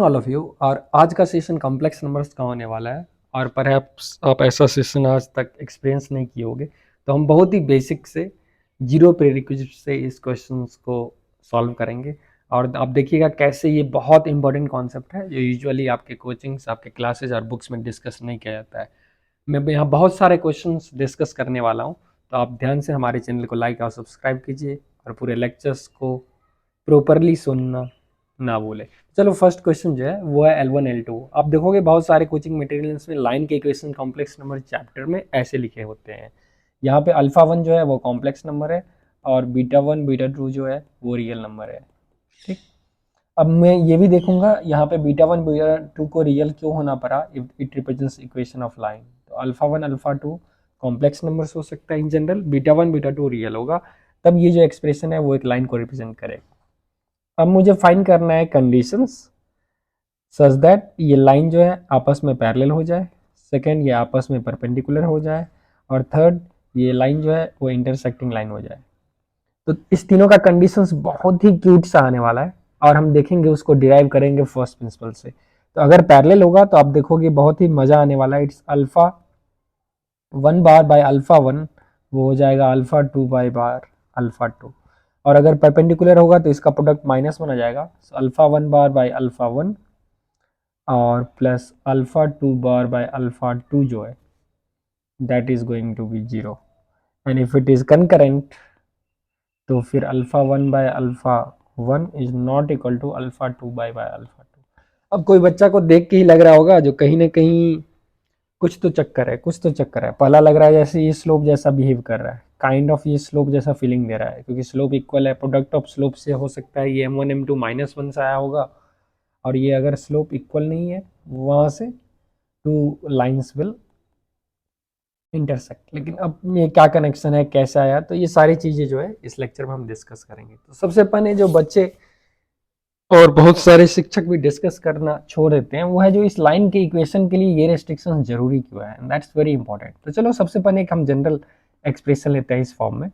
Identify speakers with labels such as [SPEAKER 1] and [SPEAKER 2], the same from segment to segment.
[SPEAKER 1] All of you. और आज का सेशन कॉम्प्लेक्स नंबर्स का होने वाला है और परहैप्स आप ऐसा सेशन आज तक एक्सपीरियंस नहीं किए होंगे, तो हम बहुत ही बेसिक से जीरो प्रीरिक्विजिट से इस क्वेश्चंस को सॉल्व करेंगे। और आप देखिएगा कैसे ये बहुत इंपॉर्टेंट कॉन्सेप्ट है जो यूजुअली आपके कोचिंग्स, आपके क्लासेज और बुक्स में डिस्कस नहीं किया जाता है। मैं यहाँ बहुत सारे क्वेश्चंस डिस्कस करने वाला हूँ, तो आप ध्यान से हमारे चैनल को लाइक और सब्सक्राइब कीजिए और पूरे लेक्चर्स को प्रॉपरली सुनना ना भूले। चलो फर्स्ट क्वेश्चन जो है वो है L1 L2। आप देखोगे बहुत सारे कोचिंग मटेरियल्स में लाइन के इक्वेशन कॉम्प्लेक्स नंबर चैप्टर में ऐसे लिखे होते हैं। यहाँ पे अल्फा 1 जो है वो कॉम्प्लेक्स नंबर है और बीटा 1 बीटा 2 जो है वो रियल नंबर है। ठीक, अब मैं ये भी देखूंगा यहाँ पे बीटा 1 बीटा 2 को रियल क्यों होना पड़ा, it represents equation of line. तो अल्फा 1 अल्फा 2 कॉम्प्लेक्स नंबर्स हो सकता है in general, beta 1 beta 2 real होगा, तब ये जो एक्सप्रेशन है वो एक लाइन को रिप्रेजेंट करेगा। अब मुझे फाइंड करना है कंडीशंस सच दैट ये लाइन जो है आपस में पैरेलल हो जाए, सेकंड ये आपस में परपेंडिकुलर हो जाए, और थर्ड ये लाइन जो है वो इंटरसेक्टिंग लाइन हो जाए। तो इस तीनों का कंडीशंस बहुत ही क्यूट सा आने वाला है और हम देखेंगे उसको डिराइव करेंगे फर्स्ट प्रिंसिपल से। तो अगर पैरेलल होगा तो आप देखोगे बहुत ही मजा आने वाला है। It's alpha 1 bar by alpha 1, वो हो जाएगा अल्फा 2 बार अल्फा 2। और अगर परपेंडिकुलर होगा तो इसका प्रोडक्ट -1 आ जाएगा, अल्फा 1 बार बाय अल्फा 1 और plus alpha 2 bar by alpha 2 जो है that is going to be 0। And if it is concurrent तो फिर alpha 1 by alpha 1 is not equal to alpha 2 by alpha 2। अब कोई बच्चा को देख के ही लग रहा होगा जो कहीं ना कहीं कुछ तो चक्कर है, कुछ तो चक्कर है। पहला लग रहा है जैसे ये स्लोप जैसा बिहेव कर रहा है, काइंड ऑफ ये स्लोप जैसा फीलिंग दे रहा है, क्योंकि स्लोप इक्वल है, प्रोडक्ट ऑफ स्लोप से हो सकता है ये m1 m2 -1 से आया होगा। और ये अगर स्लोप इक्वल नहीं है वहाँ से टू लाइंस विल इंटरसेक्ट। लेकिन अब ये क्या कनेक्शन है, कैसे आया, तो ये सारी चीज़ें जो है इस लेक्चर में हम डिस्कस करेंगे। तो सबसे पहले जो बच्चे और बहुत सारे शिक्षक भी डिस्कस करना छोड़ देते हैं वो है जो इस लाइन के इक्वेशन के लिए ये रेस्ट्रिक्शन जरूरी क्यों है, दैट्स वेरी इंपॉर्टेंट। तो चलो सबसे पहले एक हम जनरल एक्सप्रेशन लेते हैं इस फॉर्म में।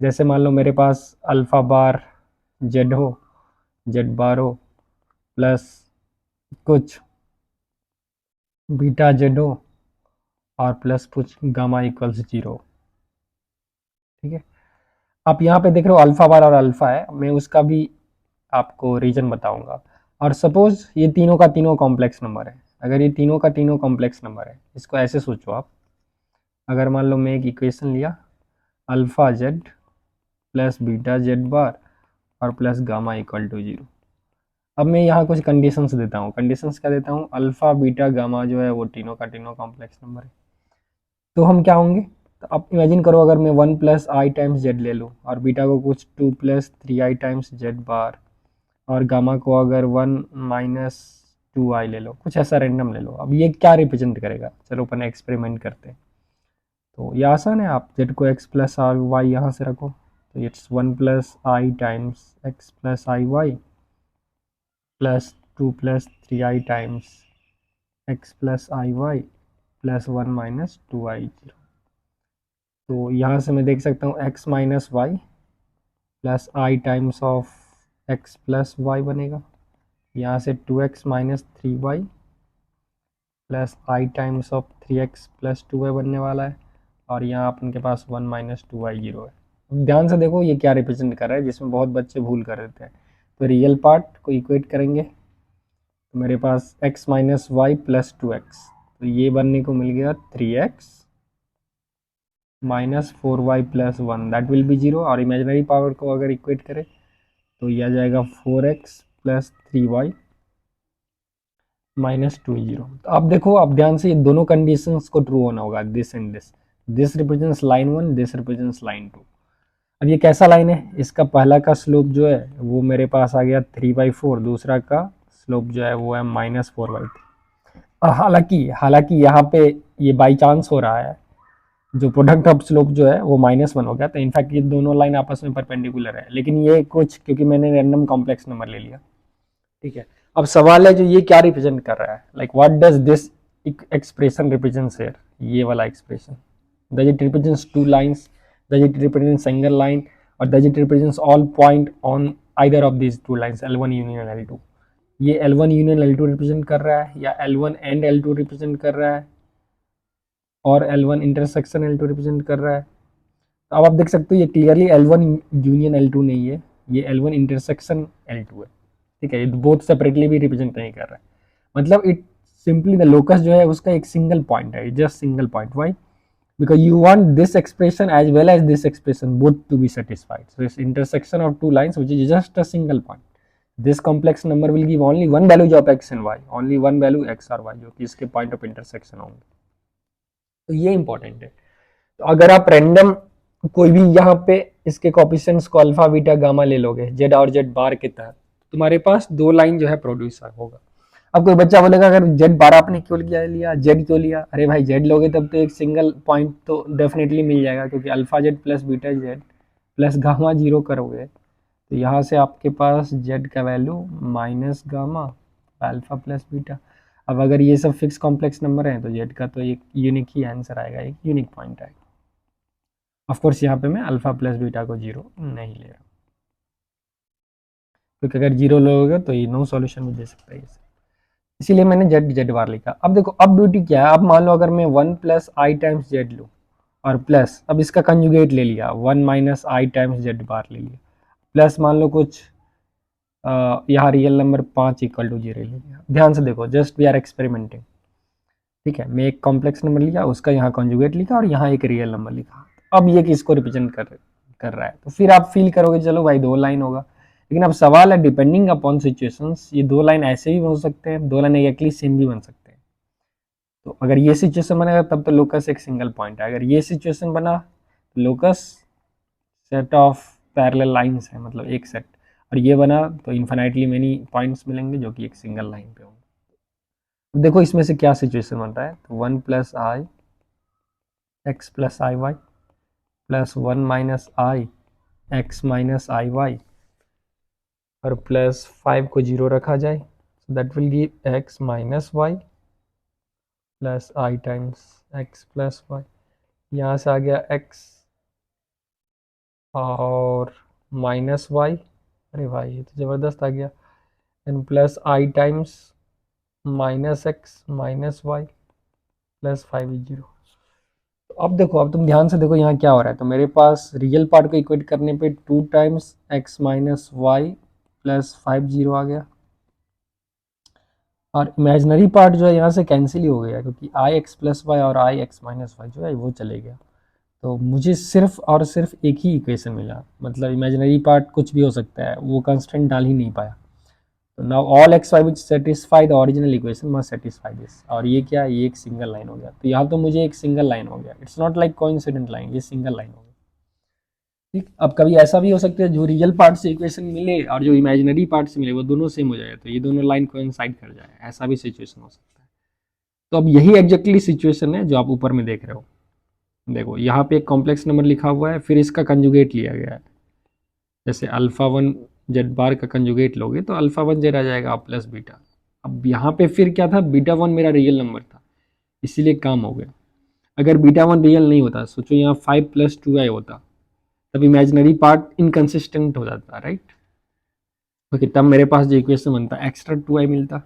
[SPEAKER 1] जैसे मान लो मेरे पास अल्फा बार जेड हो, जेड बार हो, प्लस कुछ बीटा जेड हो और प्लस कुछ गामा इक्वल्स 0। ठीक है, आप यहाँ पे देख रहे हो अल्फा बार और अल्फा है, मैं उसका भी आपको रीजन बताऊंगा। और सपोज ये तीनों का तीनों कॉम्प्लेक्स नंबर है, अगर ये तीनों का तीनों कॉम्प्लेक्स नंबर है, इसको ऐसे सोचो आप। अगर मान लो मैं एक इक्वेशन लिया alpha z plus beta z bar और प्लस गामा इक्वल टू 0। अब मैं यहाँ कुछ कंडीशंस देता हूँ। कंडीशंस क्या देता हूँ, अल्फा बीटा गामा जो है वो तीनों का तीनों कॉम्प्लेक्स नंबर है, तो हम क्या होंगे। तो आप इमेजिन करो अगर मैं 1 प्लस आई टाइम्स जेड ले लूँ और बीटा को कुछ 2 plus 3 i times z bar और गामा को अगर 1 माइनस 2 आई ले लो, कुछ ऐसा रैंडम ले लो। अब ये क्या रिप्रेजेंट करेगा, चलो अपन एक्सपेरिमेंट करते हैं। तो ये आसान है, आप जेड को एक्स प्लस आई वाई यहाँ से रखो, तो it's 1 plus i times x plus I y plus 2 plus 3 i times x plus I y plus 1 minus 2 i 0। तो यहाँ से मैं देख सकता हूँ x minus y plus i times of x plus y बनेगा। यहाँ से 2x minus 3y plus i times of 3x plus 2y बनने वाला है। और यहाँ अपन के पास 1 माइनस 2y 0 है। ध्यान से देखो ये क्या रिप्रेजेंट कर रहा है, जिसमें बहुत बच्चे भूल कर देते हैं। तो रियल पार्ट को इक्वेट करेंगे तो मेरे पास x minus y plus 2x, तो ये बनने को मिल गया 3x minus 4y plus 1, that will be 0। और इमेजिनरी पावर को अगर इक्वेट करें तो यह आ जाएगा 4x प्लस 3y -2 0। तो अब देखो, अब ध्यान से ये दोनों कंडीशंस को ट्रू होना होगा, this and this represents line 1, this represents line 2। अब ये कैसा लाइन है, इसका पहला का स्लोप जो है वो मेरे पास आ गया 3/4, दूसरा का स्लोप जो है वो है -4/3। हालांकि हालांकि यहाँ पे ये बाई चांस हो रहा है, जो प्रोडक्ट ऑफ स्लोप जो है वो -1 हो गया, तो इनफैक्ट ये दोनों लाइन आपस में परपेंडिकुलर है, लेकिन ये कुछ क्योंकि मैंने रैंडम कॉम्प्लेक्स नंबर ले लिया। ठीक है, अब सवाल है जो ये क्या रिप्रेजेंट कर रहा है, like what does this expression represents here, ये वाला expression. Does it represents two lines, does it represent single line, और does it represents all point on either of these two lines L1 union L2। ये L1 union L2 represent कर रहा है, या L1 and L2 represent कर रहा है, और L1 इंटरसेक्शन L2 रिप्रेजेंट कर रहा है। तो अब आप देख सकते हो ये क्लियरली L1 यूनियन L2 नहीं है, ये L1 इंटरसेक्शन L2 है। ठीक है, ये बोथ सेपरेटली भी रिप्रेजेंट नहीं कर रहा है, मतलब इट सिंपली द लोकस जो है उसका एक सिंगल पॉइंट है, just single point. Why? because you want this expression as well as this expression both to be satisfied. So it's intersection of two lines which is just a single point. This complex number will give only one value of x and y, only one value x और y जो कि इसके point of intersection होंगे। तो ये important है। तो अगर आप रैंडम कोई भी यहाँ पे इसके कोएफिशिएंट्स को अल्फा बीटा गामा ले लोगे जेड और जेड बार के तहत, तुम्हारे पास दो लाइन जो है प्रोड्यूस होगा। अब कोई बच्चा बोलेगा अगर जेड बार आपने क्यों लिया, जेड क्यों लिया? अरे भाई जेड लोगे तब तो एक सिंगल पॉइंट तो डेफिनेटली मिल जाएगा, क्योंकि alpha z plus beta Z plus gamma zero करोगे तो यहाँ से आपके पास जेड का value minus gamma alpha plus beta. अब अगर ये सब फिक्स कॉम्प्लेक्स नंबर है तो जेड का तो एक यूनिक ही आंसर आएगा, एक यूनिक पॉइंट आएगा। ऑफकोर्स यहाँ पे मैं अल्फा प्लस बीटा को जीरो नहीं ले रहा, क्योंकि अगर जीरो लोगे तो ये नो सॉल्यूशन भी दे सकता है, इसीलिए मैंने जेड जेड बार लिखा। अब देखो अब ब्यूटी क्या है, अब मान लो अगर मैं one plus i times z लूँ और प्लस अब इसका कंजुगेट ले लिया one minus i times z bar ले लिया, प्लस मान लो कुछ यहाँ real number 5 equal to zero ले लिया। ध्यान से देखो, जस्ट वी आर एक्सपेरिमेंटिंग। ठीक है, मैं एक कॉम्प्लेक्स नंबर लिया, उसका यहाँ कॉन्जुगेट लिखा और यहाँ एक रियल नंबर लिखा। अब ये किसको रिप्रेजेंट कर रहा है, तो फिर आप फील करोगे चलो भाई दो लाइन होगा, लेकिन अब सवाल है डिपेंडिंग अपॉन सिचुएशंस, ये दो लाइन ऐसे भी हो सकते हैं, दो लाइन एग्जैक्टली सेम भी बन सकते हैं। तो अगर ये सिचुएशन बनेगा तब तो लोकस एक सिंगल पॉइंट है, अगर ये सिचुएशन बना तो locus set of parallel lines है, मतलब एक सेट, और ये बना तो इन्फिनाइटली मेनी पॉइंट्स मिलेंगे जो कि एक सिंगल लाइन पे होंगे। देखो इसमें से क्या सिचुएशन बन रहा है, तो वन प्लस आई एक्स प्लस आई वाई प्लस वन माइनस आई एक्स माइनस आई वाई और प्लस 5 को जीरो रखा जाए, so that will give x minus y plus i times x plus y. यहाँ से आ गया x और माइनस वाई, अरे भाई ये तो ज़बरदस्त आ गया, and plus i times minus x minus y plus 5 zero. तो अब देखो, अब तुम ध्यान से देखो यहाँ क्या हो रहा है, तो मेरे पास रियल पार्ट को इक्वेट करने पे 2 times x minus y plus 5 zero आ गया, और इमेजनरी पार्ट जो है यहाँ से कैंसिल ही हो गया, क्योंकि आई एक्स प्लस वाई और आई एक्स माइनस वाई जो है वो चले गया। तो मुझे सिर्फ और सिर्फ एक ही इक्वेशन मिला, मतलब इमेजनरी पार्ट कुछ भी हो सकता है, वो कंस्टेंट डाल ही नहीं पाया। तो now all x y which satisfy the original equation must satisfy this, और ये क्या है, ये एक सिंगल लाइन हो गया। तो यहाँ तो मुझे एक सिंगल लाइन हो गया, it's not like coincident line, ये सिंगल लाइन हो गया। ठीक, अब कभी ऐसा भी हो सकता है जो रियल पार्ट से इक्वेशन मिले और जो इमेजिनरी पार्ट से मिले वो दोनों सेम हो जाए, तो ये दोनों लाइन कोइंसाइड कर जाए, ऐसा भी सिचुएशन हो सकता है। तो अब यही एग्जैक्टली सिचुएशन है जो आप ऊपर में देख रहे हो। देखो यहाँ पे एक कॉम्प्लेक्स नंबर लिखा हुआ है, फिर इसका कंजुगेट लिया गया है, जैसे अल्फा वन जेड बार का कंजुगेट लोगे तो अल्फा वन जेड आ जाएगा प्लस बीटा। अब यहाँ पे फिर क्या था, बीटा वन मेरा रियल नंबर था, इसीलिए काम हो गया। अगर बीटा वन रियल नहीं होता, सोचो यहाँ 5 प्लस 2i होता, तब इमेजिनरी पार्ट इनकन्सिस्टेंट हो जाता, राइट। क्योंकि तब मेरे पास जो इक्वेशन बनता एक्स्ट्रा 2i मिलता।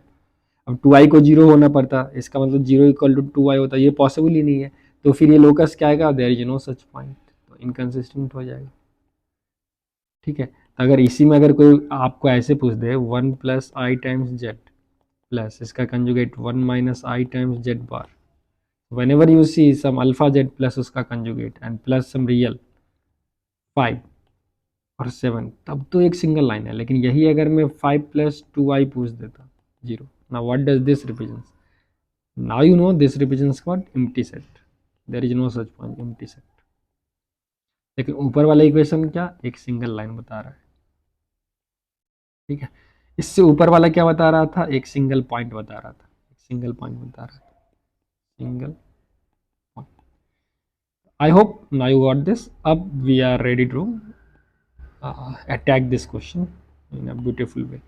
[SPEAKER 1] अब 2i को जीरो होना पड़ता, इसका मतलब जीरो इक्वल टू 2i होता, ये पॉसिबल ही नहीं है। तो फिर ये लोकस क्या आएगा, there is no such point, तो इनकन्सिस्टेंट हो जाएगा। ठीक है, तो अगर इसी में अगर कोई आपको ऐसे पूछ दे one plus i times Z plus इसका conjugate one minus i times z bar, whenever you see some alpha z plus उसका conjugate and plus some real 5 और 7, तब तो एक सिंगल लाइन है। लेकिन यही अगर मैं 5 प्लस 2i पूछ देता zero, now what does this represents, now you know this represents what, empty set, there is no such point, empty set। लेकिन ऊपर वाला इक्वेशन क्या, एक सिंगल लाइन बता रहा है। ठीक है, इससे ऊपर वाला क्या बता रहा था, एक सिंगल पॉइंट बता रहा था, एक सिंगल पॉइंट बता रहा था, single. I hope now you got this. अब we are ready to attack this question in a beautiful way।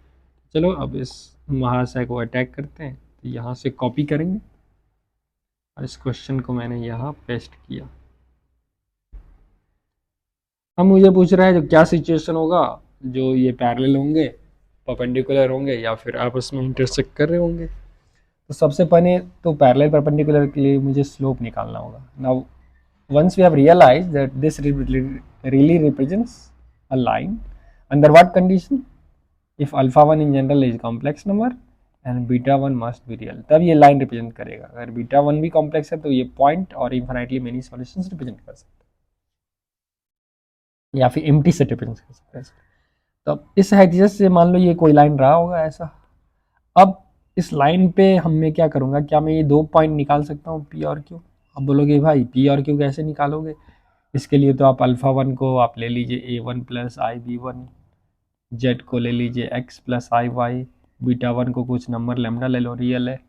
[SPEAKER 1] चलो अब इस महाशय को अटैक करते हैं, तो यहाँ से कॉपी करेंगे और इस क्वेश्चन को मैंने यहाँ पेस्ट किया। अब मुझे पूछ रहा है जो क्या सिचुएशन होगा जो ये पैरेलल होंगे परपेंडिकुलर होंगे या फिर आपस में इंटरसेक्ट कर रहे होंगे। तो सबसे पहले तो पैरेलल परपेंडिकुलर के लिए मुझे स्लोप निकालना होगा। Now once we have realized that this really represents a line, under what condition? If alpha 1 in general is complex number and beta 1 must be real, तब ये line represent करेगा। अगर beta 1 भी complex है तो ये point और infinitely many solutions represent कर सकते हैं या फिर empty set represent कर सकते हैं। तो अब इस हैसियत से मान लो ये कोई लाइन रहा होगा ऐसा। अब इस लाइन पे हम मैं क्या करूँगा, क्या मैं ये दो पॉइंट निकाल सकता हूँ P और Q? अब बोलोगे भाई P और Q कैसे निकालोगे? इसके लिए तो आप अल्फ़ा 1 को आप ले लीजिए A1 प्लस आई B1, जेड को ले लीजिए x प्लस आई वाई, बीटा 1 को कुछ नंबर लेमडा ले लो रियल है,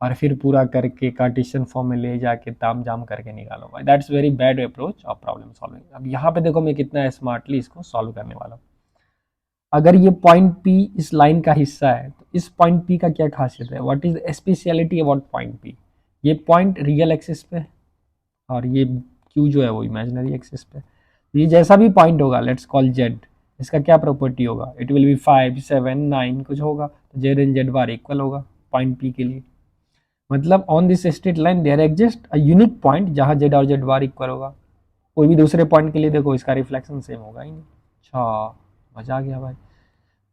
[SPEAKER 1] और फिर पूरा करके कार्टेशियन फॉर्म में ले जाके ताम जाम करके निकालो। भाई that's very bad approach of problem solving. अब यहाँ पे देखो मैं कितना स्मार्टली इसको सॉल्व करने वाला हूँ। अगर ये पॉइंट P इस लाइन का हिस्सा है तो इस पॉइंट P का क्या खासियत है? What is speciality about point P? ये पॉइंट रियल एक्सिस पे और ये Q जो है वो इमेजिनरी एक्सिस पे। ये जैसा भी पॉइंट होगा, लेट्स कॉल Z, इसका क्या प्रॉपर्टी होगा? इट विल बी 5 7 9 कुछ होगा, तो Z and Z bar equal होगा पॉइंट P के लिए। मतलब on this straight line there exist a unique point जहाँ Z और Z बार इक्वल होगा। कोई भी दूसरे पॉइंट के लिए देखो इसका रिफ्लेक्शन सेम होगा ही नहीं। अच्छा, मजा आ गया भाई।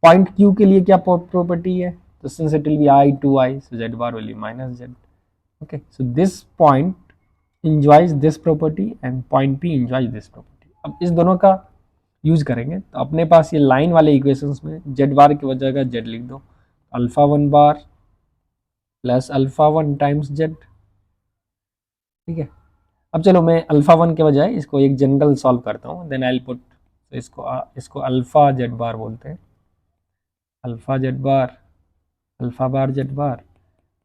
[SPEAKER 1] पॉइंट Q के लिए क्या प्रॉपर्टी है? तो since it will be I to I, so Z bar will be minus Z. Okay, so this point enjoys this property and point P enjoys this property. अब इस दोनों का यूज करेंगे तो अपने पास ये लाइन वाले इक्वेशंस में Z बार की वजह का Z लिख दो, अल्फा 1 बार प्लस अल्फा 1 टाइम्स Z। ठीक है, अब चलो मैं अल्फा 1 के बजाय इसको एक जनरल सॉल्व करता हूँ, देन आई विल पुट इसको अल्फा Z बार बोलते हैं, alpha Z bar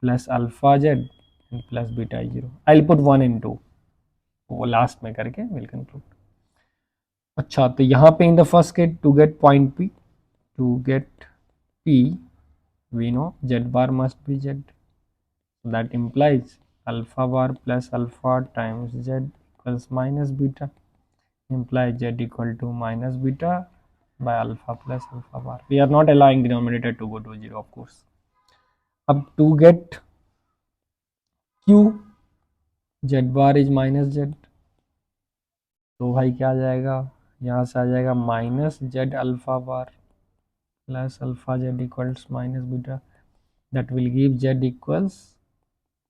[SPEAKER 1] plus alpha Z plus beta I 0। I will put 1 and 2, वो लास्ट में करके विल कंक्लूड। अच्छा, तो यहाँ पे in the first case to get point P we know Z bar must be Z, that implies alpha bar plus alpha times Z equals minus beta, implies Z equal to minus beta by alpha plus alpha bar. We are not allowing denominator to go to 0 of course. अब to get Q, Z bar is minus Z, तो भाई क्या आ जाएगा, यहाँ से आ जाएगा minus Z alpha bar plus alpha Z equals minus beta, that will give Z equals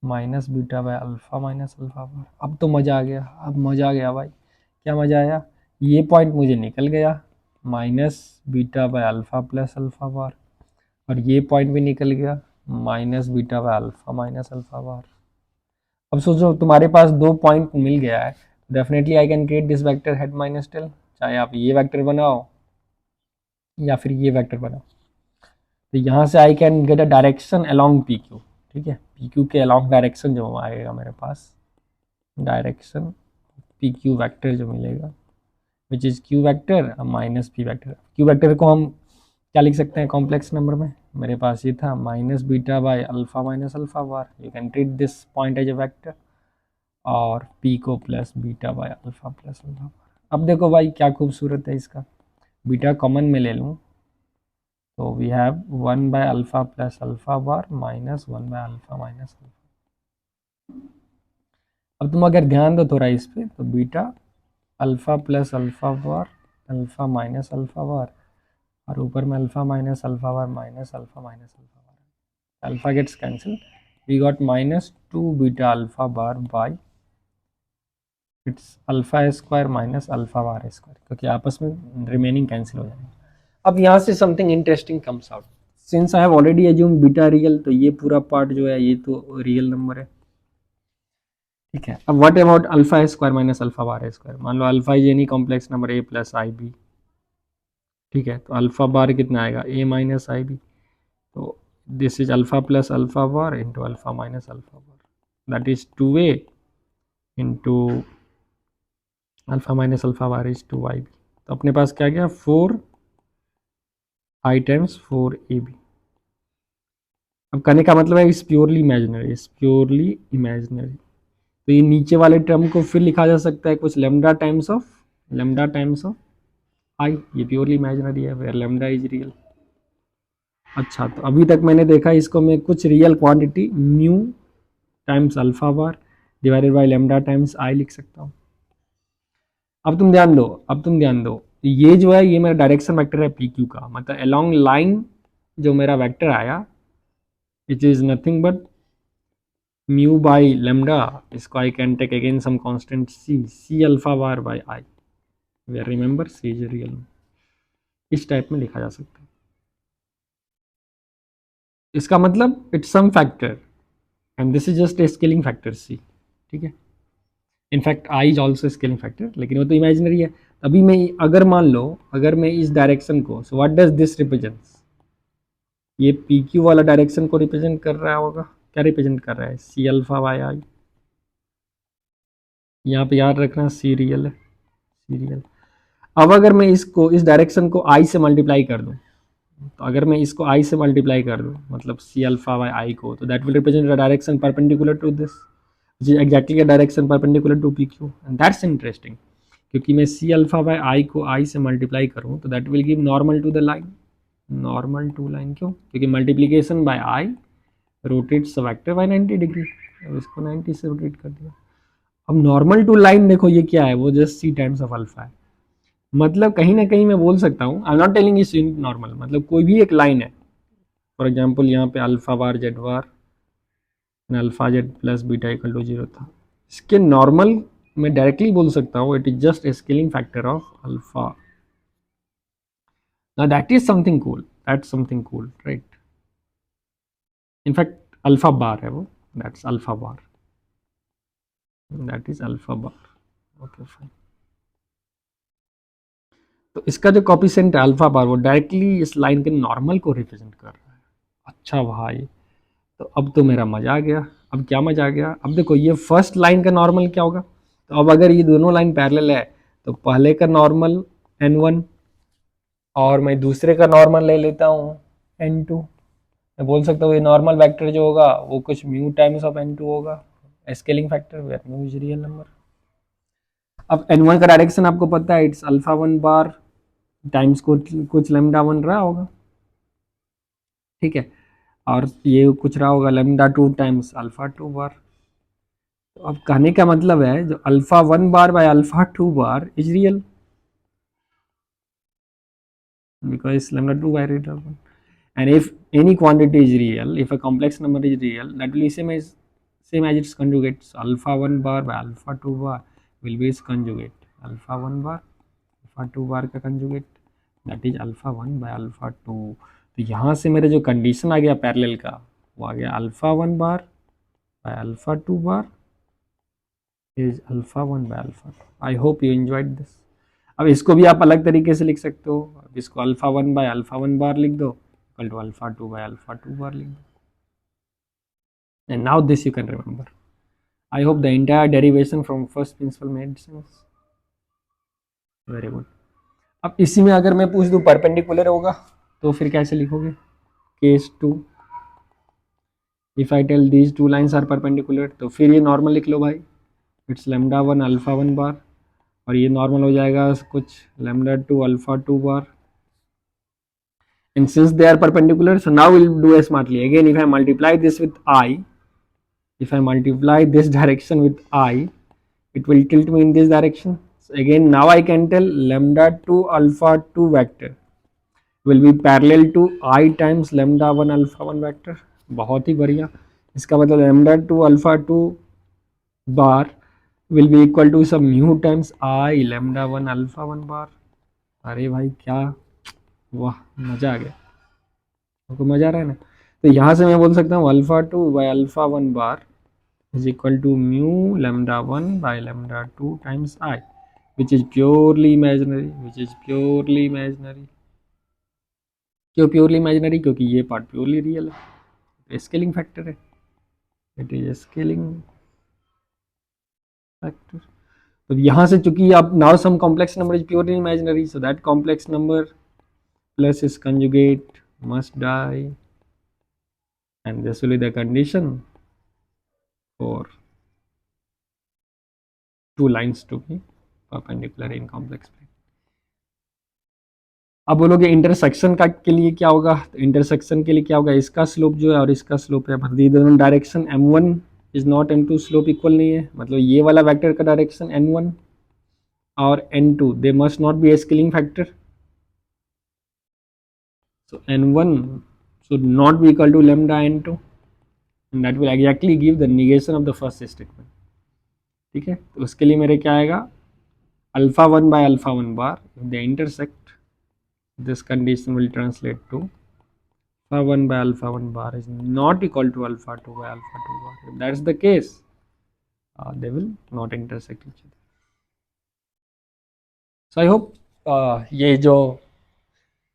[SPEAKER 1] minus beta by alpha minus alpha bar. अब तो मज़ा आ गया, अब मज़ा आ गया भाई। क्या मज़ा आया? ये पॉइंट मुझे निकल गया, minus beta by alpha plus alpha bar, और ये पॉइंट भी निकल गया, minus beta by alpha minus alpha bar. अब सोचो तुम्हारे पास दो पॉइंट मिल गया है, definitely I can create this vector head minus tell, चाहे आप ये वेक्टर बनाओ या फिर ये वेक्टर बनाओ। तो यहाँ से I can get a direction along P Q. ठीक है, पी क्यू के अलोंग डायरेक्शन जो आएगा मेरे पास, डायरेक्शन पी क्यू वैक्टर जो मिलेगा, which is Q vector minus P vector. Q vector को हम क्या लिख सकते हैं कॉम्प्लेक्स नंबर में? मेरे पास ये था minus beta by alpha minus alpha bar, you can treat this point as a vector, और पी को plus beta by alpha plus alpha bar. अब देखो भाई क्या खूबसूरत है, इसका बीटा कॉमन में ले लूँ तो we have 1 by alpha plus alpha bar minus 1 by alpha minus alpha. अब तुम अगर ध्यान दो थोड़ा इस पे, तो beta alpha plus alpha bar alpha minus alpha bar, और ऊपर में alpha minus alpha bar minus alpha minus alpha bar, alpha gets cancel, we got minus 2 beta alpha bar by it's alpha square minus alpha bar square, क्योंकि आपस में remaining cancel हो जाएंगे। अब यहाँ से something interesting comes out, since I have already assume beta real, तो ये पूरा पार्ट जो है ये तो रियल नंबर है। ठीक है, अब what about alpha square minus alpha bar square? मान लो alpha is any complex number a plus i b. ठीक है, तो अल्फा बार कितना आएगा? ए माइनस आई बी, तो this is alpha plus alpha bar into alpha minus alpha bar, that is 2a into alpha minus alpha bar is 2ib। तो अपने पास क्या गया? 4i times 4ab। अब कहने का मतलब है इस प्योरली इमेजिनरी, इस प्योरली इमेजिनरी। तो ये नीचे वाले टर्म को फिर लिखा जा सकता है कुछ लेमडा टाइम्स ऑफ आई, ये प्योरली इमेजिनरी है, वेयर लेमडा इज रियल। अच्छा, तो अभी तक मैंने देखा इसको मैं कुछ real quantity mu times alpha bar divided by lambda times I लिख सकता हूँ। अब तुम ध्यान दो, ये जो है ये मेरा डायरेक्शन वेक्टर है पी क्यू का, मतलब अलोंग लाइन जो मेरा वेक्टर आया which is nothing but mu by lambda, इसको I can take again some constant c alpha bar by i, where remember c is real, इस टाइप में लिखा जा सकता है। इसका मतलब it's some factor and this is just a scaling factor c, ठीक है। In fact i is also scaling factor, लेकिन वो तो इमेजिनरी है। अभी मैं अगर मान लो अगर मैं इस डायरेक्शन को, so what does this represents, ये पी क्यू वाला डायरेक्शन को रिप्रेजेंट कर रहा होगा, क्या रिप्रेजेंट कर रहा है, सी अल्फा बाय आई। यहाँ पे याद रखना सी रियल है, सी रियल। अब अगर मैं इसको इस डायरेक्शन को आई से मल्टीप्लाई कर दूं, तो अगर मैं इसको आई से मल्टीप्लाई कर दूं मतलब सी अल्फा बाय आई को, तो that will represent the direction perpendicular to this, exactly the direction perpendicular to P Q, and that's interesting, क्योंकि मैं सी अल्फा बाय आई को आई से मल्टीप्लाई करूँ तो that will give normal to the line, normal to line, क्यों, क्योंकि multiplication by I rotates vector by 90 degree, अब इसको 90 से रोटेट कर दिया। अब नॉर्मल टू लाइन देखो ये क्या है, वो just see times of alpha है, मतलब कहीं ना कहीं मैं बोल सकता हूँ I am not telling is normal, मतलब कोई भी एक लाइन है, फॉर एग्जाम्पल यहाँ पे alpha bar z bar alpha z plus beta equal to 0 था, इसके नॉर्मल मैं डायरेक्टली बोल सकता हूँ it is just a scaling factor of alpha. Now that is something cool. That's something cool, right? In fact, alpha bar है वो. That's alpha bar. That is alpha bar. Okay, fine. तो इसका जो कॉपिसेंट है alpha bar वो directly इस line के normal को रिप्रेजेंट कर रहा है। अच्छा भाई, तो अब तो मेरा मजा आ गया। अब क्या मजा आ गया, अब देखो ये फर्स्ट लाइन का नॉर्मल क्या होगा, तो अब अगर ये दोनों लाइन पैरेलल है तो पहले का नॉर्मल n1 और मैं दूसरे का नॉर्मल ले लेता हूँ n2, मैं बोल सकता हूँ ये नॉर्मल वेक्टर जो होगा वो कुछ म्यू टाइम्स ऑफ n2 होगा, scaling factor where mu is real number. अब n1 का डायरेक्शन आपको पता है it's alpha one bar times कुछ लेमडा वन रहा होगा, ठीक है, और ये कुछ रहा होगा lambda two times alpha two bar. तो अब कहने का मतलब है जो alpha one bar by alpha two bar is real because lambda 2 by root of 1. And if any quantity is real, if a complex number is real, that will be same as its conjugate. So alpha 1 bar by alpha 2 bar will be its conjugate. Alpha 1 bar alpha 2 bar का conjugate, that is alpha 1 by alpha 2. तो यहाँ से मेरा जो condition आ गया parallel का वो आ गया alpha 1 bar by alpha 2 bar is alpha 1 by alpha 2। I hope you enjoyed this. अब इसको भी आप अलग तरीके से लिख सकते हो, अब इसको अल्फा 1 बाय अल्फा 1 बार लिख दो equal to alpha 2 by alpha 2 bar लिख दो, and now this you can remember. I hope the entire derivation from first principle made sense. Very good. अब इसी में अगर मैं पूछ दूं परपेंडिकुलर होगा तो फिर कैसे लिखोगे, case 2, if I tell these two lines are perpendicular तो फिर ये नॉर्मल लिख लो भाई, इट्स लेमडा 1 अल्फा 1 बार और ये नॉर्मल हो जाएगा कुछ lambda 2 alpha 2 bar, and since they are perpendicular, so now we'll do it smartly. Again, if I multiply this with I, if I multiply this direction with I, it will tilt me in this direction. So again, now I can tell lambda 2 alpha 2 vector will be parallel to I times lambda 1 alpha 1 vector. बहुत ही बढ़िया, इसका मतलब lambda 2 alpha 2 bar will be equal to some mu times I lambda 1 alpha 1 bar. अरे भाई क्या, वाह मजा आ गया, आपको मजा आ रहा है ना। तो यहाँ से मैं बोल सकता हूँ alpha 2 by alpha 1 bar is equal to mu lambda 1 by lambda 2 times I, which is purely imaginary, which is purely imaginary। क्यों प्योरली इमेजिनरी, क्योंकि ये पार्ट प्योरली रियल है, स्केलिंग फैक्टर है, इट इज स्केलिंग फैक्टर। तो यहाँ से चूंकि आप now some complex number is purely imaginary, so that complex number plus its conjugate must die, and this will be the condition for two lines to be perpendicular in complex plane. अब बोलोगे intersection का के लिए क्या होगा, तो intersection के लिए क्या होगा, इसका स्लोप जो है और इसका स्लोप है, मतलब दोनों direction m1 is not m2 slope equal नहीं है, मतलब ये वाला वेक्टर का डायरेक्शन n1 और n2 they must not be A scaling factor, so n1 should not be equal to lambda n2 and that will exactly give the negation of the first statement। ठीक है, तो उसके लिए मेरे क्या आएगा, alpha 1 by alpha 1 bar if they intersect this condition will translate to alpha 1 by alpha 1 bar is not equal to alpha 2 by alpha 2 bar। If that's the case, they will not intersect each other। So I hope ये जो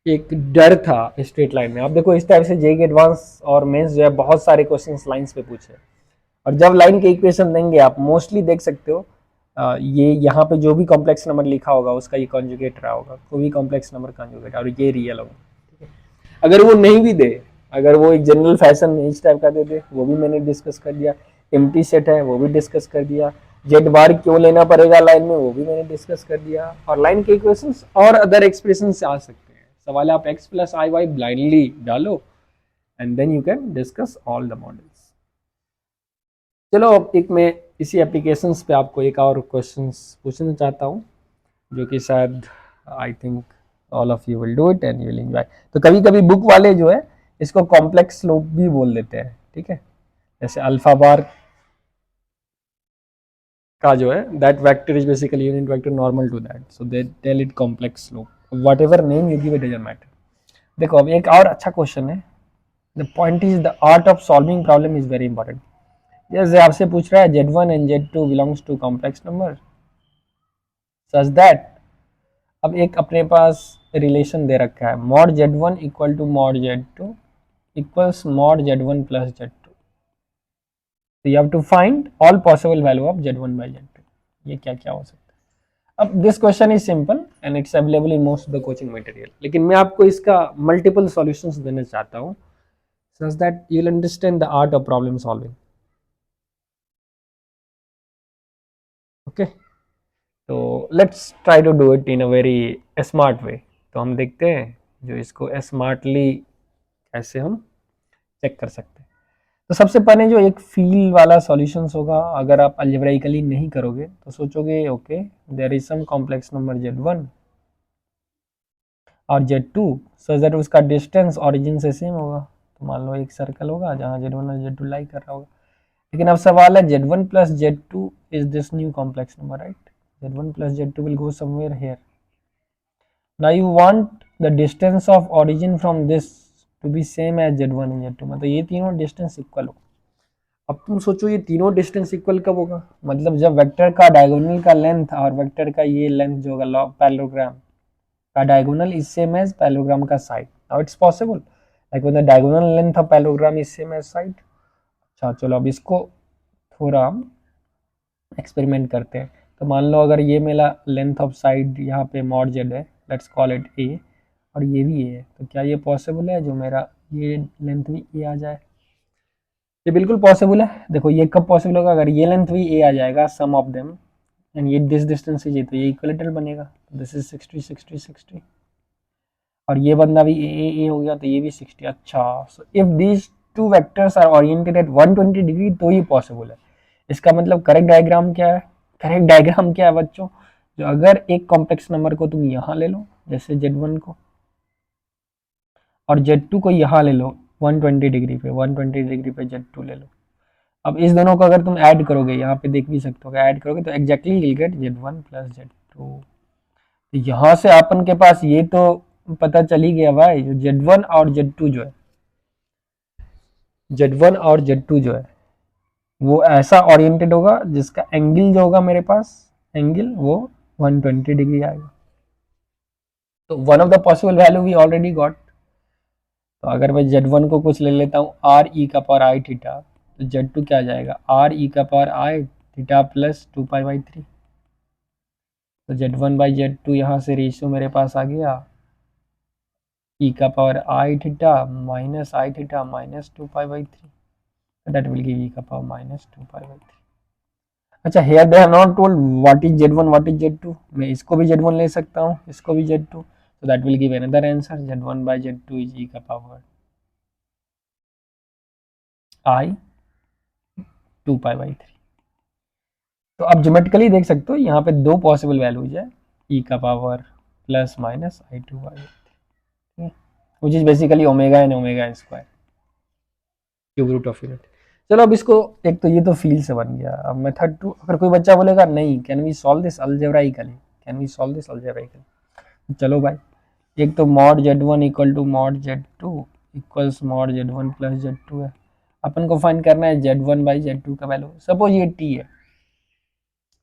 [SPEAKER 1] एक डर था straight line में, आप देखो इस type से जेईई एडवांस और मेंस जो है बहुत सारे क्वेश्चंस लाइंस पे पूछे, और जब लाइन के इक्वेशन देंगे आप मोस्टली देख सकते हो ये यहाँ पे जो भी कॉम्प्लेक्स नंबर लिखा होगा उसका ये कॉन्जुगेट रहा होगा, कोई भी कॉम्प्लेक्स नंबर कॉन्जुगेट, और ये रियल होगा। ठीक है, अगर वो नहीं भी दे, अगर वो एक जनरल फैशन में इस टाइप का दे दे, वो भी मैंने डिस्कस कर दिया, एम्प्टी सेट है वो भी डिस्कस कर दिया, जेड बार क्यों लेना पड़ेगा लाइन में वो भी मैंने डिस्कस कर दिया, और लाइन के इक्वेशंस और अदर एक्सप्रेशन से आ सकते हैं। सवाल आप x प्लस आई वाई ब्लाइंडली डालो and then you can discuss all the models. चलो अब एक मैं इसी एप्लीकेशंस पे आपको एक और क्वेश्चंस पूछना चाहता हूँ, जो कि शायद I think all of you will do it and you will enjoy. तो कभी कभी बुक वाले जो है इसको कॉम्प्लेक्स स्लोप भी बोल देते हैं। ठीक है, जैसे अल्फा बार का जो है that vector is basically unit vector normal to that, so they tell it complex slope, whatever name you give it doesn't matter. देखो अब एक और अच्छा क्वेश्चन है, the point is the art of solving problem is very important. जैसे आपसे पूछ रहा है z1 and z2 belongs to complex number such that, अब एक अपने पास रिलेशन दे रखा है mod z1 equal to mod z2 equals mod z1 plus z2, तो you have to find all possible value of z1 by z2। ये क्या क्या हो सकता है। अब this question is simple and it's available in most of the coaching material, लेकिन मैं आपको इसका मल्टीपल सॉल्यूशंस देना चाहता हूँ such that you will understand the art of problem solving. Okay, तो let's try to do it in a very smart way. तो हम देखते हैं जो इसको स्मार्टली कैसे हम चेक कर सकते हैं। तो सबसे पहले जो एक फील वाला सॉल्यूशंस होगा, अगर आप अलजेब्राइकली नहीं करोगे तो सोचोगे okay there is some complex number z1 और z2 सो दैट उसका डिस्टेंस ओरिजिन से सेम होगा। तो मान लो एक सर्कल होगा जहाँ z1 और z2 लाई कर रहा होगा, लेकिन अब सवाल है z1 plus z2 is this new complex number, right? z1 plus z2 will go somewhere here. Now you want the distance of origin from this to be same as z1 and z2, मतलब ये तीनों distance equal हो। अब तुम सोचो ये तीनों distance equal कब होगा, मतलब जब वेक्टर का डायगोनल का लेंथ और वेक्टर का ये लेंथ जो होगा पैरेललोग्राम का diagonal is same as parallelogram का side. Now it's possible like when the diagonal length of parallelogram is same as side. अच्छा चलो अब इसको थोड़ा हम एक्सपेरिमेंट करते हैं। तो मान लो अगर ये मेरा लेंथ ऑफ साइड यहाँ पे मॉड जेड है, लेट्स कॉल इट ए, और ये भी ए है, तो क्या ये पॉसिबल है जो मेरा ये लेंथ भी ए आ जाए? ये बिल्कुल पॉसिबल है। देखो ये कब पॉसिबल होगा, अगर ये लेंथ भी ए आ जाएगा सम ऑफ देम एंड ये दिस डिस्टेंस इज ए, तो ये इक्विलेटरल बनेगा। दिस इज 60 60 60 और ये बंदा भी ए हो गया तो ये भी 60। अच्छा, so if these two vectors are oriented at 120 degree तो ही पॉसिबल है। इसका मतलब करेक्ट डायग्राम क्या है? करेक्ट डायग्राम क्या है बच्चों, जो अगर एक कॉम्प्लेक्स नंबर को तुम यहाँ ले लो जैसे z1 को, और z2 को यहाँ ले लो 120 डिग्री पे, 120 डिग्री पे z2 ले लो। अब इस दोनों को अगर तुम ऐड करोगे, यहाँ पे देख भी सकते हो, ऐड करोगे तो exactly will get z1 plus z2। तो यहाँ से अपन के पास ये तो पता चल ही गया भाई, जो z1 और z2 जो है, z1 और z2 जो है वो ऐसा ओरिएंटेड होगा जिसका एंगल जो होगा मेरे पास, एंगल वो 120 डिग्री आएगा। तो one of the possible value we already got. तो अगर मैं z1 को कुछ ले लेता हूँ आर ई का पावर आई थीटा, तो z2 क्या आ जाएगा आर ई का पावर आई थीटा प्लस 2π/3। तो z1 बाई z2 यहाँ से रेशियो मेरे पास आ गया ई का power i theta minus i theta minus 2π/3, that will give e का पावर माइनस 2π/3। अच्छा, here they have not told what is z1 what is z2, मैं इसको भी z1 ले सकता हूँ, इसको भी z2, So that will give another answer, z1 by z2 is e का पावर I 2π/3। तो आप ज्योमेट्रिकली देख सकते हो यहाँ पे दो पॉसिबल वैल्यूज है, e का power plus minus I2/3, which is basically omega and omega and square cube root of unit. चलो अब इसको, एक तो ये तो फील से बन गया। अब मेथड 2, अगर कोई बच्चा बोलेगा नहीं can we solve this algebraically, can we solve this algebraically, चलो भाई, एक तो mod z1 equal to mod z2 equals mod z1 plus z2 है। अपन को फाइंड करना है z1 बाई z2 का वैल्यू। सपोज ये t है,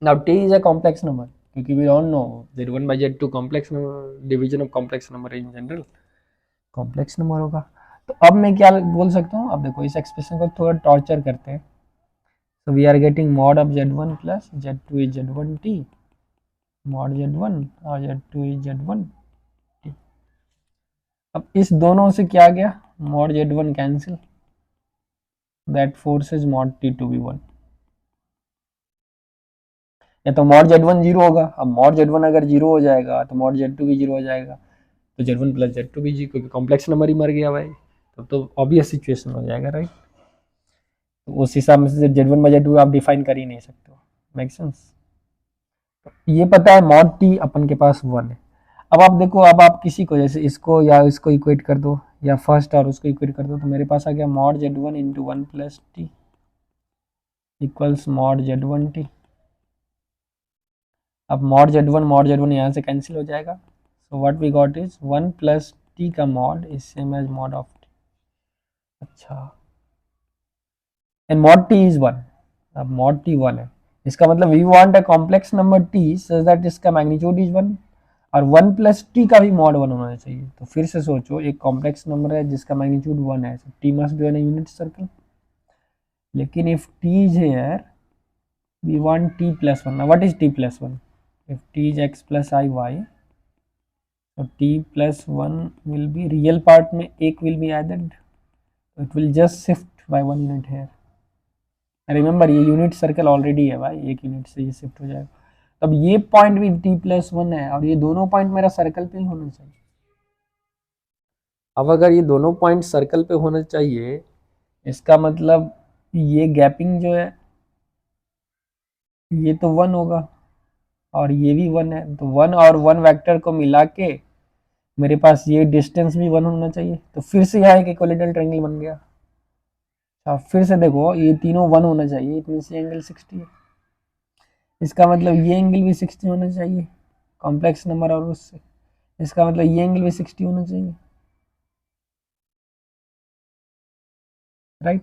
[SPEAKER 1] now t is a complex number, क्योंकि we don't know z1 by z2 complex number, division of complex number in general complex number होगा। तो अब मैं क्या बोल सकता हूँ, अब देखो इस एक्सप्रेशन को थोड़ा टॉर्चर करते हैं। So we are getting mod of z1 plus z2 is z1t, mod z1 और z2 is z1t। अब इस दोनों से क्या गया, mod z1 cancel, that forces mod t to be 1, या तो mod z1 जीरो होगा। अब mod z1 अगर जीरो हो जाएगा तो mod z2 भी जीरो हो जाएगा, तो z1 प्लस z2 भी जी, क्योंकि कॉम्प्लेक्स नंबर ही मर गया भाई, तो ऑब्वियस सिचुएशन हो जाएगा, राइट। तो उस हिसाब से z1 बाई z2 आप डिफाइन कर ही नहीं सकते हो, मेक सेंस। ये पता है mod t अपन के पास 1 है। अब आप देखो, अब आप किसी को जैसे इसको या इसको इक्वेट कर दो, या फर्स्ट और उसको इक्वेट कर दो, तो मेरे पास आ गया mod z1 into 1 plus T equals mod z1t। अब mod z1 यहाँ से कैंसिल हो जाएगा, so what we got is 1 plus T का mod is same as mod of t। अच्छा, एंड mod t इज 1, अब mod t 1 है, इसका मतलब we want a complex number t such that इसका मैग्नीट्यूड इज 1, और 1 प्लस टी का भी मॉड 1 होना चाहिए। तो फिर से सोचो, एक कॉम्प्लेक्स नंबर है जिसका मैग्नीट्यूड 1 है, t must be on a unit circle, लेकिन if t is here we want t plus 1। What is t plus 1? If t is x plus I y, तो t plus 1 will be, real part में एक will be added, it will just shift by 1 unit here. Remember ये unit circle already है भाई, एक unit से ये shift हो जाएगा। अब ये पॉइंट भी t प्लस 1 है, और ये दोनों पॉइंट मेरा सर्कल पे ही होना चाहिए। अब अगर ये दोनों पॉइंट सर्कल पे होना चाहिए, इसका मतलब ये गैपिंग जो है ये तो 1 होगा, और ये भी 1 है, तो 1 और 1 वेक्टर को मिला के मेरे पास ये डिस्टेंस भी 1 होना चाहिए। तो फिर से यहाँ एक इक्विलेटरल ट्रायंगल बन गया। अब फिर से देखो, ये तीनों 1 होना चाहिए, इतनी से एंगल 60 है, इसका मतलब ये एंगल भी 60 होना चाहिए, कॉम्प्लेक्स नंबर और उससे, इसका मतलब ये एंगल भी 60 होना चाहिए, राइट।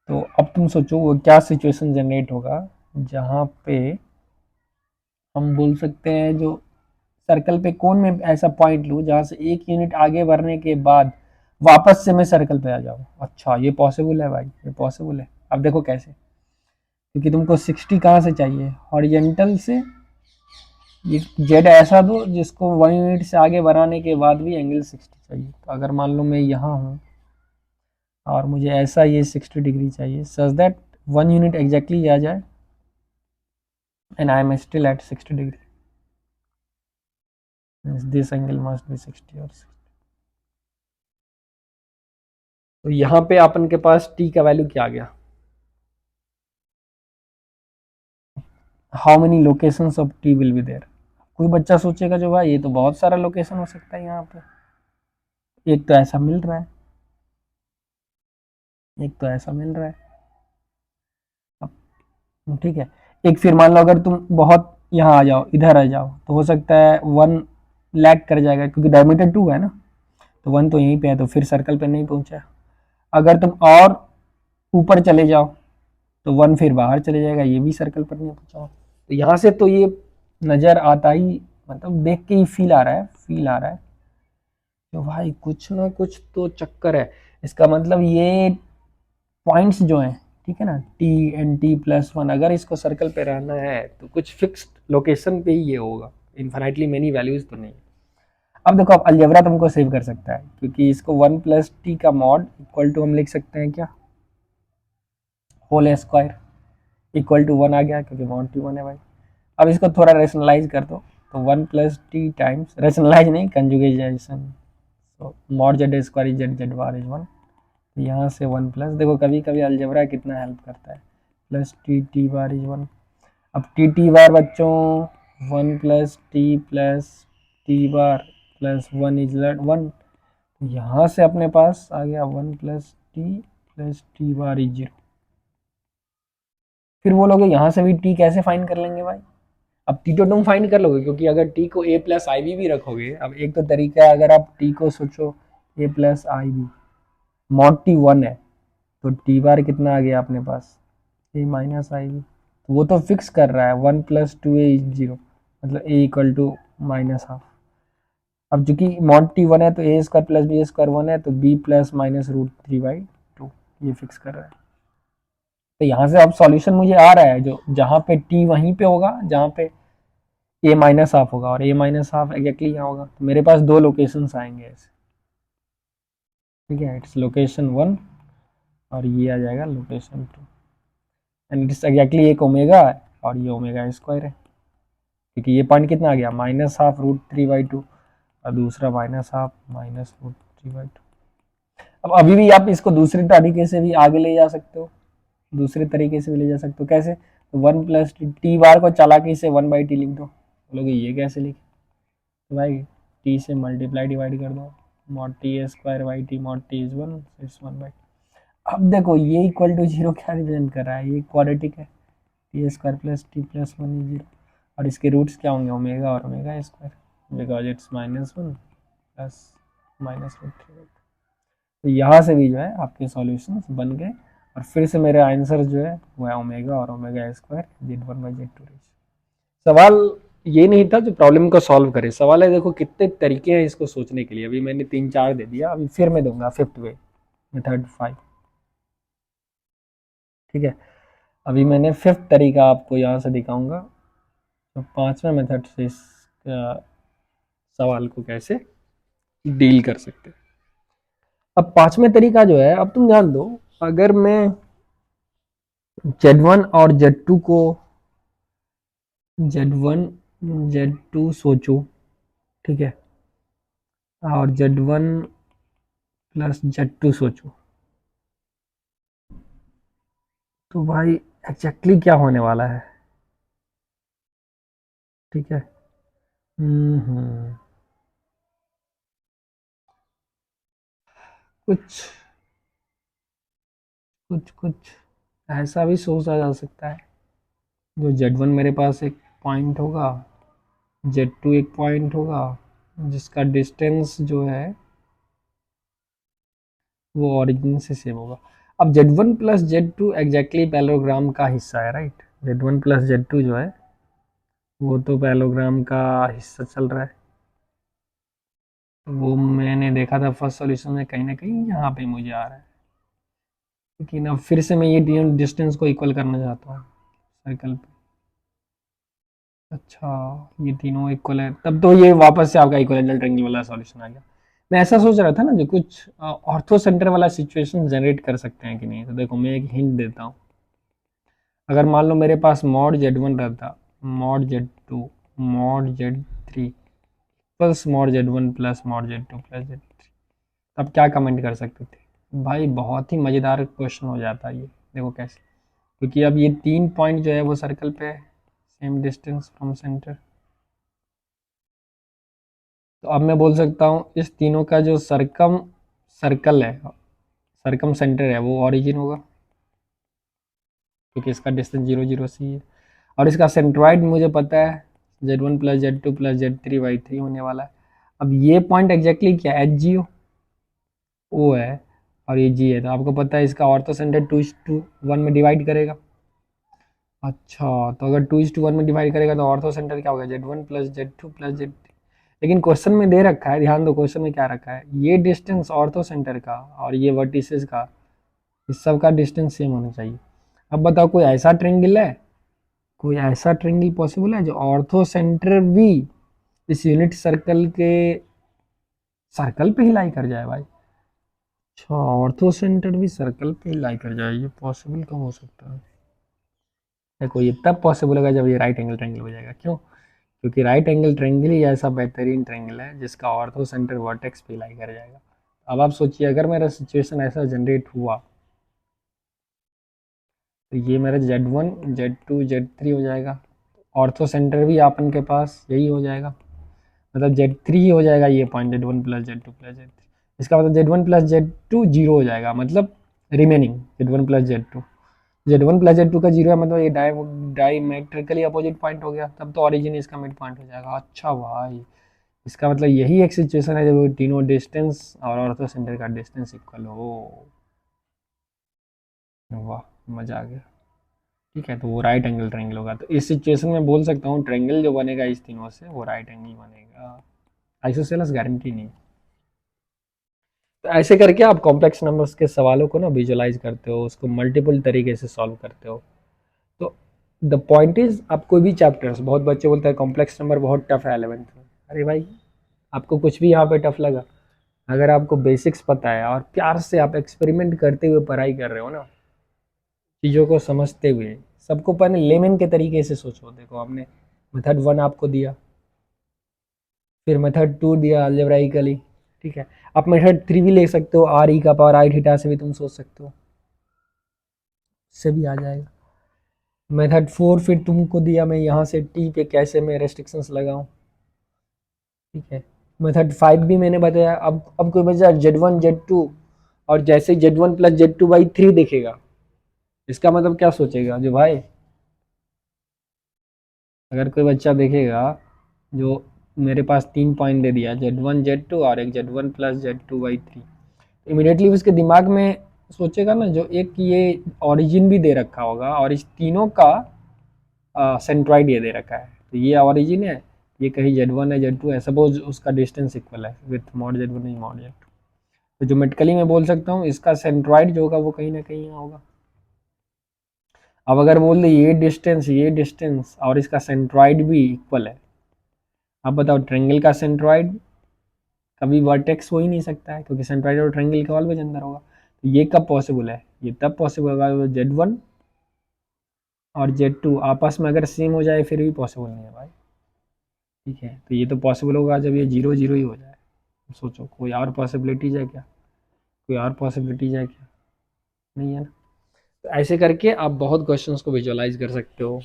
[SPEAKER 1] तो अब तुम सोचो वो क्या सिचुएशन जनरेट होगा जहाँ पे हम बोल सकते हैं, जो सर्कल पे कोन में ऐसा पॉइंट लूँ जहाँ से एक यूनिट आगे बढ़ने के बाद वापस से मैं सर्कल पे आ जाऊँ। अच्छा, ये पॉसिबल है भाई, ये पॉसिबल है। अब देखो कैसे, क्योंकि तुमको 60 कहाँ से चाहिए, हॉरिजेंटल से ये जेड ऐसा दो जिसको 1 यूनिट से आगे बढ़ाने के बाद भी एंगल 60 चाहिए। तो अगर मान लो मैं यहाँ हूँ और मुझे ऐसा ये 60 डिग्री चाहिए, सच दैट 1 यूनिट एग्जैक्टली आ जाए and I am still at 60 degree, this angle must be 60 और 60। तो यहाँ पे अपन के पास t का वैल्यू क्या आ गया, how many locations of t will be there. कोई बच्चा सोचेगा जो भाई ये तो बहुत सारा लोकेशन हो सकता है यहाँ पे, एक तो ऐसा मिल रहा है, एक तो ऐसा मिल रहा है। अब ठीक है, एक फिर मान लो अगर तुम बहुत यहाँ आ जाओ, इधर आ जाओ, तो हो सकता है 1 लैग कर जाएगा, क्योंकि डायमीटर 2 है ना, तो 1 तो यहीं पे है, तो फिर सर्कल पे नहीं पहुंचा। अगर तुम और ऊपर चले जाओ तो 1 फिर बाहर चले जाएगा, ये भी सर्कल पर नहीं पहुंचा। तो यहाँ से तो ये नज़र आता ही, मतलब देख के ही फील आ रहा है, फील आ रहा है तो भाई कुछ ना कुछ तो चक्कर है। इसका मतलब ये पॉइंट्स जो हैं, ठीक है ना, t एंड t प्लस 1, अगर इसको सर्कल पे रहना है तो कुछ फिक्स्ड लोकेशन पे ही ये होगा, इन्फिनिटली मेनी वैल्यूज तो नहीं। अब देखो, अब अलजेब्रा तुमको सेव कर सकता है, क्योंकि इसको 1 प्लस टी का मॉड इक्वल टू हम लिख सकते हैं क्या, होल स्क्वायर इक्वल टू 1 आ गया, क्योंकि मॉड टी 1 है भाई। अब इसको थोड़ा रेशनलाइज कर दो, तो 1 प्लस टी टाइम्स, रेशनलाइज नहीं, कंजुगेशन, तो mod Z square is Z, Z bar is 1, तो यहाँ से 1 प्लस, देखो कभी कभी अलजेब्रा कितना हेल्प करता है, प्लस टी बार इज 1। अब टी बार बच्चों 1 plus T bar plus 1 is 1, यहाँ से अपने पास आ गया 1 प्लस टी बार इज 0। फिर बोलोगे यहाँ से भी टी कैसे फाइंड कर लेंगे भाई? अब टी तो तुम फाइंड कर लोगे, क्योंकि अगर टी को ए प्लस आई बी भी रखोगे, अब एक तो तरीका है, अगर आप टी को सोचो ए plus i B, mod T 1 है, तो टी बार कितना आ गया अपने पास, ए माइनस आई बी, तो वो तो फिक्स कर रहा है 1 प्लस 2 ए इज 0, मतलब ए इक्वल टू माइनस हाफ। अब चूंकि मॉड टी 1 है तो ए स्क्वायर प्लस बी स्क्वायर 1 है, तो बी प्लस माइनस रूट 3/2 ये फिक्स कर रहा है। तो यहाँ से अब सॉल्यूशन मुझे आ रहा है, जो जहाँ पे टी वहीं पे होगा जहाँ पे ए माइनस हाफ होगा, और ए माइनस हाफ एग्जैक्टली यहाँ होगा, तो मेरे पास दो लोकेशंस आएंगे ऐसे, ठीक है, इट्स लोकेशन 1 और ये आ जाएगा लोकेशन 2, एंड इट्स एग्जैक्टली एक ओमेगा है और ये ओमेगा स्क्वायर है, क्योंकि ये पॉइंट कितना आ गया माइनस हाफ रूट 3/2 और दूसरा माइनस हाफ माइनस रूट 3/2। अब अभी भी आप इसको दूसरे तरीके से भी आगे ले जा सकते हो, दूसरे तरीके से भी ले जा सकते हो, कैसे? तो 1 प्लस टी बार को चालाकी से 1/t लिख दो, बोलोगे ये कैसे लिखे? तो भाई टी से मल्टीप्लाई डिवाइड कर दो, mod T square by T, mod T is 1, it's 1/। अब देखो ये इक्वल टू 0 क्या रिप्रेजेंट कर रहा है, ये क्वाड्रेटिक है, T square plus T plus 1 is 0, और इसके रूट्स क्या होंगे ओमेगा और omega square, because it's -1 plus -√3। तो यहाँ से भी जो है आपके सॉल्यूशंस बन गए, और फिर से मेरा आंसर जो है वो है ओमेगा और ओमेगा स्क्वायर Z1/Z2। सवाल ये नहीं था जो प्रॉब्लम को सॉल्व करे, सवाल है देखो कितने तरीके हैं इसको सोचने के लिए, अभी मैंने 3-4 दे दिया, अभी फिर मैं दूंगा 5th वे, मेथड 5, ठीक है। अभी मैंने 5th तरीका आपको यहाँ से दिखाऊंगा, तो 5वें मेथड से इस सवाल को कैसे डील कर सकते हैं। अब 5वें तरीका जो है, अब तुम ध्यान दो, अगर मैं Z1 और Z2 को Z1 Z2 सोचो, ठीक है, और Z1 प्लस Z2 सोचो, तो भाई एग्जैक्टली क्या होने वाला है, ठीक है। कुछ कुछ कुछ ऐसा भी सोचा जा सकता है, जो Z1 मेरे पास एक पॉइंट होगा, Z2 एक पॉइंट होगा, जिसका डिस्टेंस जो है वो ओरिजिन से सेम होगा। अब Z1 plus Z2 exactly parallelogram का हिस्सा है, राइट, Z1 प्लस Z2 जो है वो तो पैरेललोग्राम का हिस्सा चल रहा है, वो मैंने देखा था फर्स्ट सॉल्यूशन में, कहीं ना कहीं यहाँ पे मुझे आ रहा है, लेकिन अब फिर से मैं ये डिस्टेंस को इक्वल करना चाहता हूँ सर्कल पे। अच्छा, ये तीनों इक्वल है, तब तो ये वापस से आपका इक्विलेटरल ट्रायंगल वाला सॉल्यूशन आ गया। मैं ऐसा सोच रहा था ना, जो कुछ ऑर्थो सेंटर वाला सिचुएशन जनरेट कर सकते हैं कि नहीं, तो देखो मैं एक हिंट देता हूँ। अगर मान लो मेरे पास मॉड Z1 रहता, mod Z2 mod Z3 plus mod Z1 plus mod Z2 plus Z3, तब क्या कमेंट कर सकते थे भाई? बहुत ही मज़ेदार क्वेश्चन हो जाता है ये, देखो कैसे, क्योंकि अब ये 3 पॉइंट जो है वो सर्कल पे है, सेम डिस्टेंस फ्रॉम सेंटर, तो अब मैं बोल सकता हूँ इस तीनों का जो सर्कल है, सर्कम सेंटर है, वो ओरिजिन होगा, क्योंकि इसका डिस्टेंस 0 0 से ही है, और इसका सेंट्रॉइड मुझे पता है Z1 plus Z2 plus Z3/3 होने वाला है। अब ये पॉइंट एग्जैक्टली क्या है, HGO ओ है और ये G है, तो आपको पता है इसका ऑर्थो सेंटर 2:1 में डिवाइड करेगा। अच्छा, तो अगर 2:1 में डिवाइड करेगा तो ऑर्थो सेंटर क्या होगा, Z1 plus Z2 plus Z3। लेकिन क्वेश्चन में दे रखा है, ध्यान दो क्वेश्चन में क्या रखा है, ये डिस्टेंस ऑर्थो सेंटर का और ये वर्टिसेस का, इस सब का डिस्टेंस सेम होना चाहिए। अब बताओ कोई ऐसा ट्रायंगल है, कोई ऐसा ट्रायंगल पॉसिबल है जो ऑर्थो सेंटर भी इस यूनिट सर्कल के सर्कल पे ही लाई कर जाए भाई? अच्छा, ऑर्थो सेंटर भी सर्कल पे ही लाई कर जाए, ये पॉसिबल कब हो सकता है? देखो ये तब पॉसिबल होगा जब ये राइट एंगल ट्रायंगल हो जाएगा, क्यों? क्योंकि राइट एंगल ट्रायंगल ही ऐसा बेहतरीन ट्रायंगल है जिसका ऑर्थो सेंटर वर्टेक्स पे लाई कर जाएगा। अब आप सोचिए अगर मेरा सिचुएशन ऐसा जनरेट हुआ तो ये मेरा Z1 Z2 Z3 हो जाएगा, ऑर्थो सेंटर भी अपन के पास यही हो जाएगा, मतलब Z3 ही हो जाएगा ये point Z1 plus Z2 plus Z3। इसका मतलब Z1 प्लस Z2 जीरो हो जाएगा, मतलब remaining Z1 plus Z2, Z1 plus Z2 का जीरो है, मतलब ये डायमेट्रिकली अपोजिट पॉइंट हो गया, तब तो ऑरिजिन इसका मिड पॉइंट हो जाएगा। अच्छा भाई, इसका मतलब यही एक सिचुएशन है जब तीनों डिस्टेंस और ऑर्थो सेंटर का डिस्टेंस इक्वल हो। वाह, मजा आ गया। ठीक है, तो वो राइट एंगल ट्रायंगल होगा, तो इस सिचुएशन में बोल सकता हूँ ट्रायंगल जो बनेगा इस तीनों से वो राइट एंगल बनेगा। आइसोसेलेस गारंटी नहीं। तो ऐसे करके आप कॉम्प्लेक्स नंबर्स के सवालों को ना विजुअलाइज करते हो, उसको मल्टीपल तरीके से सॉल्व करते हो। तो द पॉइंट इज, आप कोई भी चैप्टर्स, बहुत बच्चे बोलते हैं कॉम्प्लेक्स नंबर बहुत टफ है 11th में। अरे भाई, आपको कुछ भी यहाँ पे टफ लगा, अगर आपको बेसिक्स पता है और प्यार से आप एक्सपेरिमेंट करते हुए पढ़ाई कर रहे हो ना, चीज़ों को समझते हुए, सबको पहले लेमन के तरीके से सोचो। देखो, आपने मेथड 1 आपको दिया, फिर मेथड 2 दिया अलजेब्राइकली, ठीक है, आप मेथड 3 भी ले सकते हो, आर ई का पावर आई थीटा से भी तुम सोच सकते हो, इससे भी आ जाएगा। मेथड 4 फिर तुमको दिया मैं यहाँ से टी पे कैसे मैं रेस्ट्रिक्शंस लगाऊं, ठीक है। मेथड 5 भी मैंने बताया। अब कोई बचा Z1 Z2, और जैसे Z1 प्लस Z2 बाई 3 देखेगा, इसका मतलब क्या सोचेगा जो भाई, अगर कोई बच्चा देखेगा जो मेरे पास 3 पॉइंट दे दिया Z1 Z2 और एक Z1 plus Z2 by 3, immediately उसके दिमाग में सोचेगा ना, जो एक ये ऑरिजिन भी दे रखा होगा और इस तीनों का सेंट्रॉइड ये दे रखा है, तो ये ऑरिजिन है, ये कहीं Z1 है Z2 है, सपोज उसका डिस्टेंस इक्वल है विथ मॉड Z1 नहीं मॉड Z2, तो ज्योमेट्रिकली मैं बोल सकता हूँ इसका सेंट्रॉइड जो होगा वो कहीं ना कहीं यहाँ होगा। अब अगर बोल दे ये डिस्टेंस और इसका सेंट्रॉइड भी इक्वल है, अब बताओ ट्रायंगल का सेंट्रॉइड कभी वर्टेक्स हो ही नहीं सकता है, क्योंकि सेंट्रॉइड और ट्रायंगल के ऑलवेज अंदर होगा। तो ये कब पॉसिबल है, ये तब पॉसिबल होगा Z1 और Z2 आपस में अगर सेम हो जाए, फिर भी पॉसिबल नहीं है भाई, ठीक है। तो ये तो पॉसिबल होगा जब ये 0 0 ही हो जाए। सोचो कोई और पॉसिबिलिटीज है क्या, कोई और पॉसिबिलिटीज है क्या, नहीं है ना। तो ऐसे करके आप बहुत क्वेश्चंस को विजुअलाइज कर सकते हो,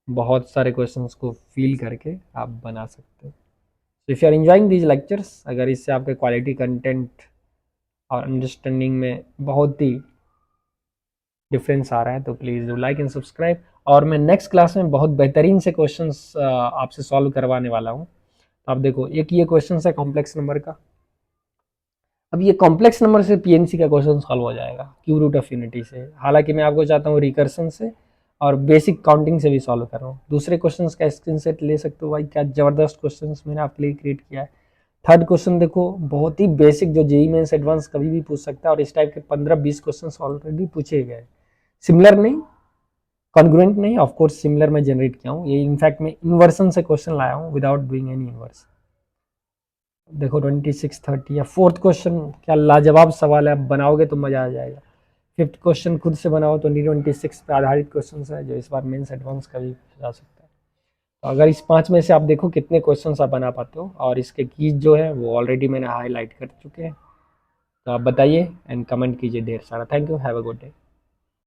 [SPEAKER 1] बहुत सारे क्वेश्चंस को फील करके आप बना सकते हो। तो if you are enjoying these lectures, अगर इससे आपके क्वालिटी कंटेंट और अंडरस्टैंडिंग में बहुत ही डिफरेंस आ रहा है तो please do like and subscribe. और मैं नेक्स्ट क्लास में बहुत बेहतरीन से क्वेश्चंस आपसे सॉल्व करवाने वाला हूँ। आप देखो, एक ये क्वेश्चन है कॉम्प्लेक्स नंबर का, अब ये कॉम्प्लेक्स नंबर से पीएनसी का क्वेश्चन सॉल्व हो जाएगा क्यू रूट ऑफ यूनिटी से। हालांकि मैं आपको चाहता हूँ रिकर्सन से और बेसिक काउंटिंग से भी सॉल्व कर रहा हूँ। दूसरे क्वेश्चंस का स्क्रीनशॉट ले सकते हो, भाई क्या जबरदस्त क्वेश्चंस मैंने आपके लिए क्रिएट किया है। थर्ड क्वेश्चन देखो, बहुत ही बेसिक, जो जेई मेंस एडवांस कभी भी पूछ सकता है, और इस टाइप के 15-20 क्वेश्चन ऑलरेडी पूछे गए, सिमिलर नहीं, कॉन्ग्रुएंट नहीं, ऑफकोर्स सिमिलर मैं जनरेट किया हूँ, ये इनफैक्ट मैं इन्वर्सन से क्वेश्चन लाया हूँ विदाउट डूइंग एनी इन्वर्स। देखो 26-30 या फोर्थ क्वेश्चन क्या लाजवाब सवाल है, आप बनाओगे तो मजा आ जाएगा। फिफ्थ क्वेश्चन खुद से बनाओ तो 26 पे आधारित क्वेश्चन है, जो इस बार मेंस एडवांस का भी जा सकता है। तो अगर इस 5 में से आप देखो कितने क्वेश्चन आप बना पाते हो, और इसके कीज जो है वो ऑलरेडी मैंने हाईलाइट कर चुके हैं, तो आप बताइए एंड कमेंट कीजिए ढेर सारा। Thank you, have a good day.